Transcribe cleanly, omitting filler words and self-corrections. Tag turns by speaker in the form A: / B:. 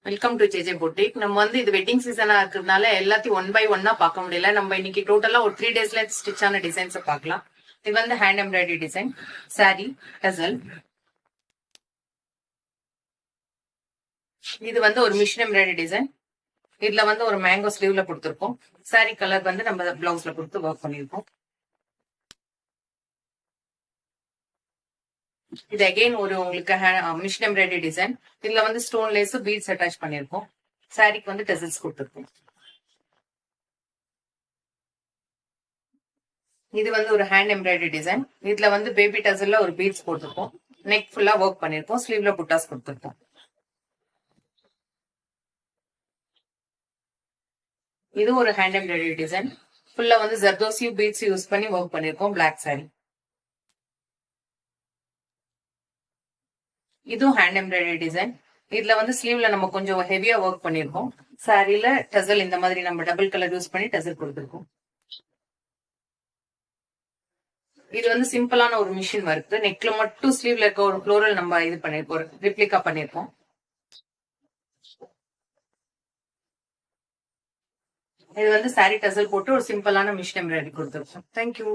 A: Welcome to JJ boutique. நம்ம வந்து இது வெட்டிங் சீசனா இருக்கிறதுனால எல்லாத்தையும் ஒன் பை ஒன்னா பார்க்க முடியல. நம்ம இன்னைக்கு டோட்டலா ஒரு 3 டேஸ்ல ஸ்டிச் ஆன டிசைன்ஸ் பார்க்கலாம். இது வந்து ஹேண்ட் எம்ப்ராய்டரி டிசைன், சாரி, டசல். இது வந்து ஒரு மிஷின் எம்ப்ராய்டரி டிசைன். இதுல வந்து ஒரு மேங்கோ ஸ்லீவ்ல கொடுத்துருக்கோம். சாரி கலர் வந்து நம்ம பிளவுஸ்ல கொடுத்து ஒர்க் பண்ணிருக்கோம். இது அகைன் ஒரு உங்களுக்கு மிஷின் எம்ப்ராய்டரி டிசைன். இதுல வந்து ஸ்டோன் லேஸ் பீட்ஸ் அட்டாச் பண்ணிருக்கோம். சாரிக்கு வந்து டசல்ஸ் கொடுத்துருக்கோம். இது வந்து ஒரு ஹேண்ட் எம்ப்ராய்டரி டிசைன். இதுல வந்து பேபி டசல்ல ஒரு பீட்ஸ் போட்டிருக்கோம். நெக் ஃபுல்லா ஒர்க் பண்ணிருக்கோம். ஸ்லீவ்ல புட்டாஸ் கொடுத்துருக்கோம். இது ஒரு ஹேண்ட் எம்ப்ராய்டரி டிசைன். ஃபுல்லா வந்து ஜர்தோசி பீட்ஸ் யூஸ் பண்ணி ஒர்க் பண்ணிருக்கோம். பிளாக் சாரி. இதுவும் ஹேண்ட் எம்ப்ராய்டரி டிசைன். இதுல வந்து ஸ்லீவ்ல நம்ம கொஞ்சம் ஹெவியா ஒர்க் பண்ணிருக்கோம். சாரில டசல் இந்த மாதிரி நம்ம டபுள் கலர் யூஸ் பண்ணி டசல் கொடுத்துருக்கோம். இது வந்து சிம்பிளான ஒரு மிஷின் ஒர்க். நெக்ல மட்டும் ஸ்லீவ்ல இருக்க ஒரு ஃப்ளோரல் நம்ம இது பண்ணிருக்கோம், ரிப்ளிகா பண்ணிருக்கோம். இது வந்து சாரி டசல் போட்டு ஒரு சிம்பிளான மிஷின் எம்ப்ராய்டரி கொடுத்துருக்கோம். தேங்க்யூ.